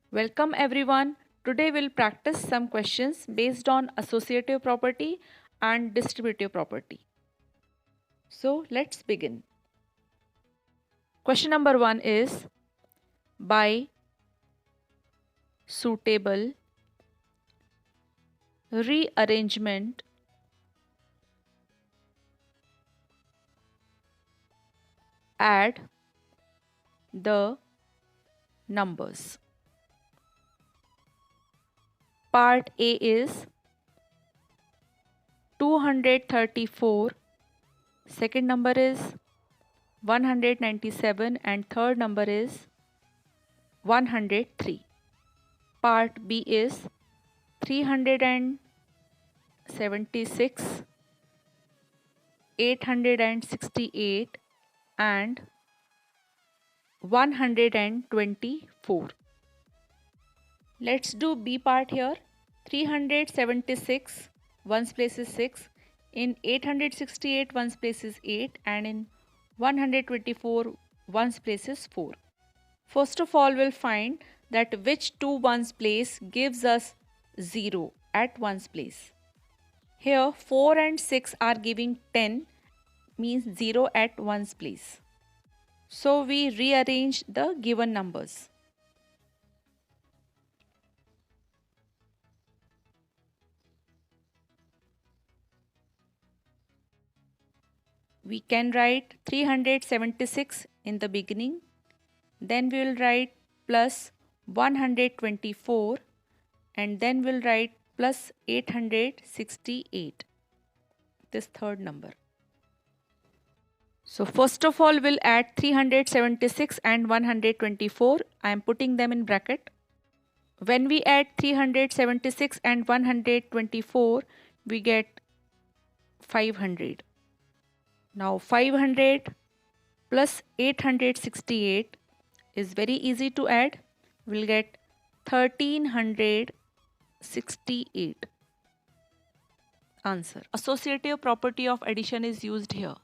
Welcome everyone. Today we'll practice some questions based on associative property and distributive property. So let's begin. Question number 1 is by suitable rearrangement add the numbers. Part A is 234, second number is 197 and third number is 103. Part B is 376, 868 and 124. Let's do B part here. 376, ones place is 6. In 868, ones place is 8. And in 124, ones place is 4. First of all, we'll find that which two ones place gives us 0 at ones place. Here 4 and 6 are giving 10, means 0 at ones place. So we rearrange the given numbers. We can write 376 in the beginning. Then we will write plus 124 and then we'll write plus 868, this third number. So first of all we'll add 376 and 124. I am putting them in bracket. When we add 376 and 124, we get 500. Now 500 plus 868 is very easy to add. We'll get 1368. Answer. Associative property of addition is used here.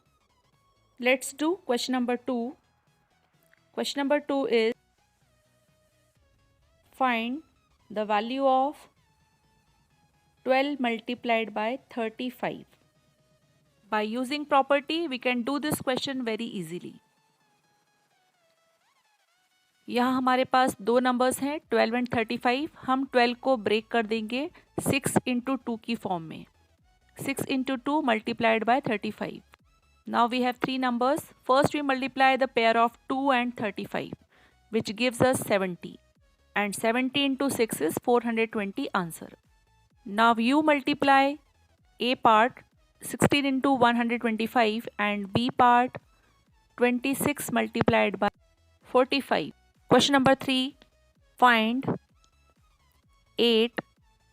Let's do question number 2. Question number 2 is find the value of 12 multiplied by 35. By using property, we can do this question very easily. यहाँ हमारे पास दो numbers हैं 12 and 35. हम 12 को break कर देंगे 6 into 2 की form में. 6 into 2 multiplied by 35. Now we have three numbers. First we multiply the pair of 2 and 35, which gives us 70. And 70 into 6 is 420 answer. Now you multiply A part 16 into 125 and B part 26 multiplied by 45. Question number 3. Find 8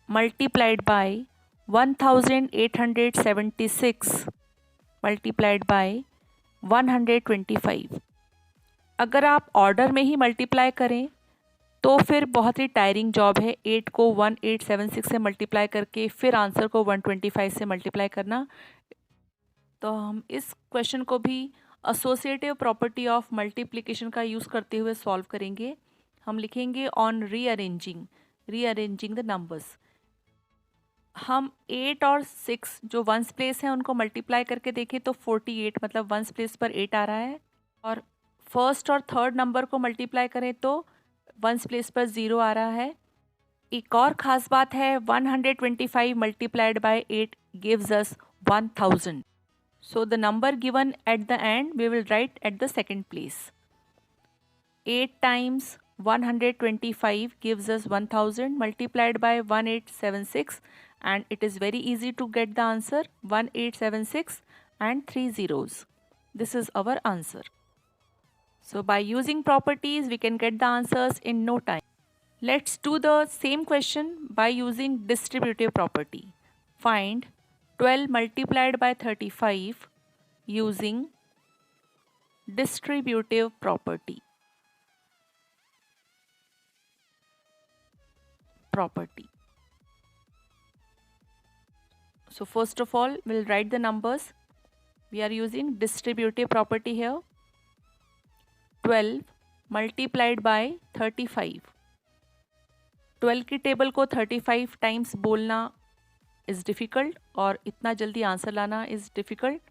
multiplied by 1876 multiplied by 125. अगर आप order में ही multiply करें तो फिर बहुत ही tiring job है 8 को 1876 से मल्टीप्लाई करके फिर आंसर को 125 से मल्टीप्लाई करना. तो हम इस क्वेश्चन को भी एसोसिएटिव प्रॉपर्टी ऑफ मल्टीप्लिकेशन का यूज़ करते हुए सॉल्व करेंगे. हम लिखेंगे ऑन रीअरेंजिंग द नंबर्स. हम 8 और 6 जो वंस प्लेस है उनको मल्टीप्लाई करके देखें तो 48 मतलब वंस प्लेस पर 8 आ रहा है. और फर्स्ट और थर्ड नंबर को मल्टीप्लाई करें तो वंस प्लेस पर 0 आ रहा है. एक और ख़ास बात है 125 multiplied by 8 gives us 1000. So the number given at the end we will write at the second place. 8 times 125 gives us 1000 multiplied by 1876 and it is very easy to get the answer 1876 and 3 zeros. This is our answer. So by using properties we can get the answers in no time. Let's do the same question by using distributive property. Find 12 multiplied by 35 using distributive property. So first of all we'll write the numbers. We are using distributive property here. 12 multiplied by 35. 12 की table को 35 times बोलना is difficult और इतना जल्दी answer लाना is difficult.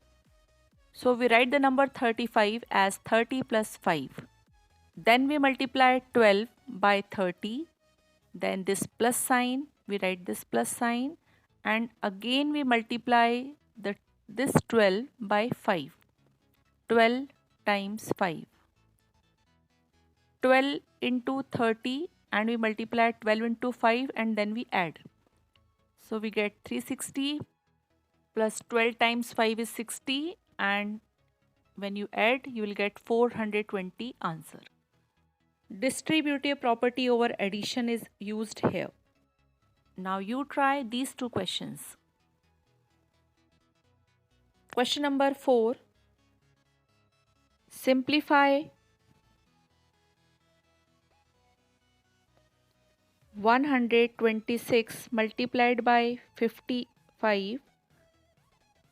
So we write the number 35 as 30 plus 5. Then we multiply 12 by 30. Then this plus sign, we write this plus sign, and again we multiply this 12 by 5. 12 times 5. 12 into 30, and we multiply 12 into 5, and then we add. So we get 360 plus 12 times 5 is 60, and when you add, you will get 420 answer. Distributive property over addition is used here. Now you try these two questions. Question number 4. Simplify 126 multiplied by 55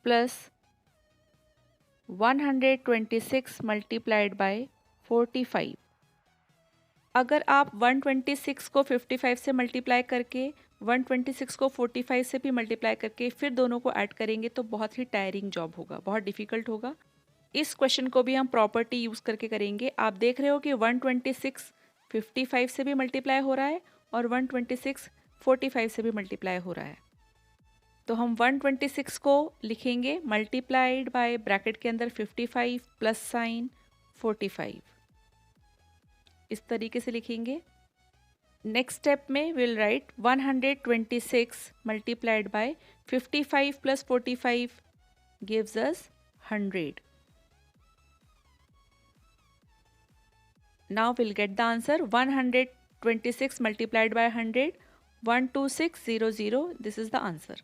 plus 126 multiplied by 45. अगर आप 126 को 55 से multiply करके 126 को 45 से भी multiply करके फिर दोनों को ऐड करेंगे तो बहुत ही टायरिंग जॉब होगा, बहुत डिफ़िकल्ट होगा. इस क्वेश्चन को भी हम प्रॉपर्टी यूज़ करके करेंगे. आप देख रहे हो कि 126 55 से भी मल्टीप्लाई हो रहा है और 126 45 से भी मल्टीप्लाई हो रहा है. तो हम 126 को लिखेंगे मल्टीप्लाइड बाय ब्रैकेट के अंदर 55 प्लस साइन 45. इस तरीके से लिखेंगे. नेक्स्ट स्टेप में will write 126 multiplied by 55 plus 45 gives us 100. Now we'll get the answer 126 multiplied by 100 12600. This is the answer.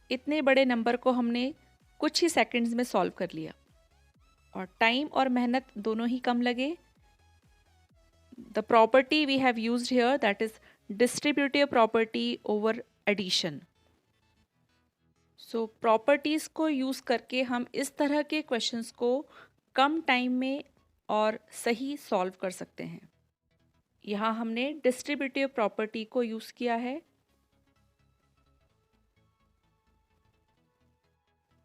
इतने बड़े नंबर को हमने कुछ ही सेकंड्स में सॉल्व कर लिया और टाइम और मेहनत दोनों ही कम लगे. The property we have used here, that is distributive property over addition. So properties को यूज़ करके हम इस तरह के क्वेश्चंस को कम टाइम में और सही सॉल्व कर सकते हैं. यहाँ हमने डिस्ट्रीब्यूटिव प्रॉपर्टी को यूज़ किया है.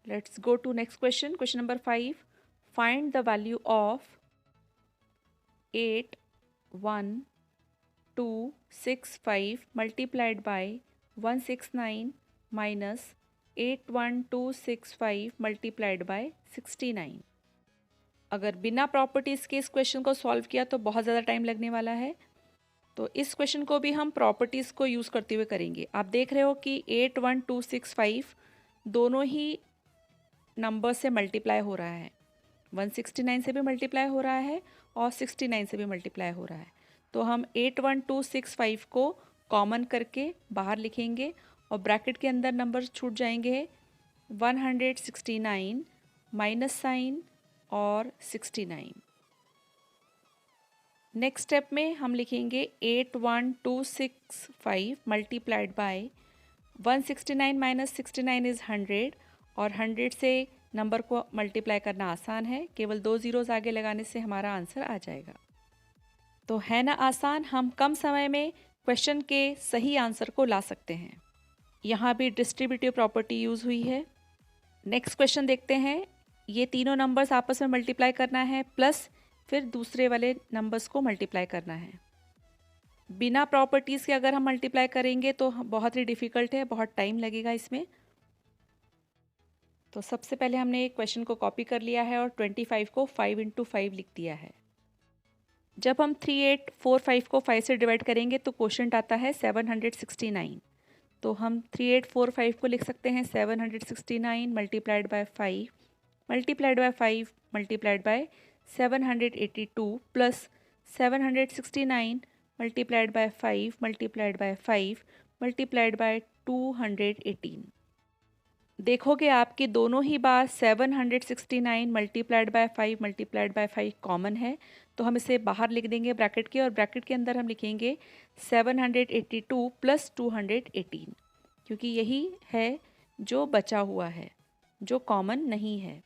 Let's go to next question. Question number 5. Find the value of 81265 multiplied by 169 minus 81265 multiplied by 69. अगर बिना प्रॉपर्टीज़ के इस क्वेश्चन को सॉल्व किया तो बहुत ज़्यादा टाइम लगने वाला है. तो इस क्वेश्चन को भी हम प्रॉपर्टीज़ को यूज़ करते हुए करेंगे. आप देख रहे हो कि 81265 दोनों ही नंबर से मल्टीप्लाई हो रहा है. 169 से भी मल्टीप्लाई हो रहा है और 69 से भी मल्टीप्लाई हो रहा है. तो हम 81265 को कॉमन करके बाहर लिखेंगे और ब्रैकेट के अंदर नंबर छूट जाएंगे 169 माइनस साइन और 69. नेक्स्ट स्टेप में हम लिखेंगे 81265 मल्टीप्लाइड बाय 169 माइनस 69 इज़ 100 और 100 से नंबर को मल्टीप्लाई करना आसान है. केवल 2 ज़ीरोज़ आगे लगाने से हमारा आंसर आ जाएगा. तो है ना आसान. हम कम समय में क्वेश्चन के सही आंसर को ला सकते हैं. यहाँ भी डिस्ट्रीब्यूटिव प्रॉपर्टी यूज़ हुई है. नेक्स्ट क्वेश्चन देखते हैं. ये तीनों नंबर्स आपस में मल्टीप्लाई करना है प्लस फिर दूसरे वाले नंबर्स को मल्टीप्लाई करना है. बिना प्रॉपर्टीज़ के अगर हम मल्टीप्लाई करेंगे तो बहुत ही डिफ़िकल्ट है, बहुत टाइम लगेगा इसमें. तो सबसे पहले हमने क्वेश्चन को कॉपी कर लिया है और 25 को 5 इंटू 5 लिख दिया है. जब हम 3845 को 5 से डिवाइड करेंगे तो क्वोशंट आता है 769. तो हम 3845 को लिख सकते हैं 769 multiplied by 5 multiplied by 5 multiplied by 782 plus 769 multiplied by 5 multiplied by 5 multiplied by 218. देखोगे आपकी दोनों ही बार 769 multiplied by 5 multiplied by 5 common है. तो हम इसे बाहर लिख देंगे ब्रैकेट के और ब्रैकेट के अंदर हम लिखेंगे 782 प्लस 218 क्योंकि यही है जो बचा हुआ है, जो कॉमन नहीं है.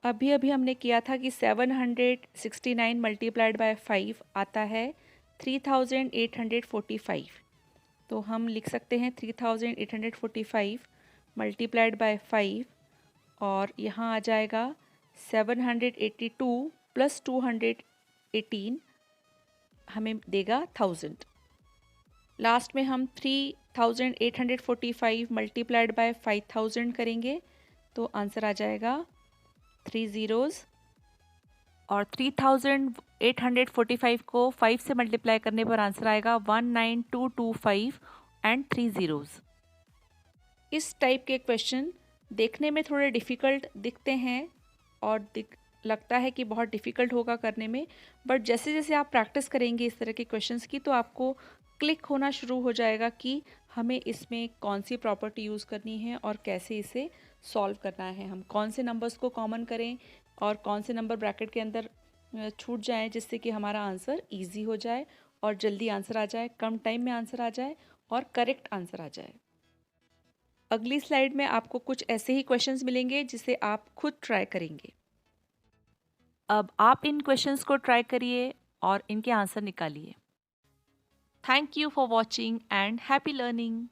अभी अभी हमने किया था कि 769 मल्टीप्लाइड बाय 5 आता है 3845। तो हम लिख सकते हैं 3845 मल्टीप्लाइड बाय 5 और यहाँ आ जाएगा 782 प्लस 218 हमें देगा 1000। लास्ट में हम 3845 मल्टीप्लाइड बाय 5000 करेंगे तो आंसर आ जाएगा 3 ज़ीरोज़ और 3845 को 5 से मल्टीप्लाई करने पर आंसर आएगा 19225 एंड 3 ज़ीरोज़। इस टाइप के क्वेश्चन देखने में थोड़े डिफ़िकल्ट दिखते हैं और लगता है कि बहुत डिफ़िकल्ट होगा करने में, बट जैसे जैसे आप प्रैक्टिस करेंगे इस तरह के क्वेश्चंस की तो आपको क्लिक होना शुरू हो जाएगा कि हमें इसमें कौन सी प्रॉपर्टी यूज़ करनी है और कैसे इसे सॉल्व करना है, हम कौन से नंबर्स को कॉमन करें और कौन से नंबर ब्रैकेट के अंदर छूट जाएं जिससे कि हमारा आंसर ईजी हो जाए और जल्दी आंसर आ जाए, कम टाइम में आंसर आ जाए और करेक्ट आंसर आ जाए। अगली स्लाइड में आपको कुछ ऐसे ही क्वेश्चंस मिलेंगे जिसे आप खुद ट्राई करेंगे। अब आप इन क्वेश्चंस को ट्राई करिए और इनके आंसर निकालिए। Thank you for watching and happy learning.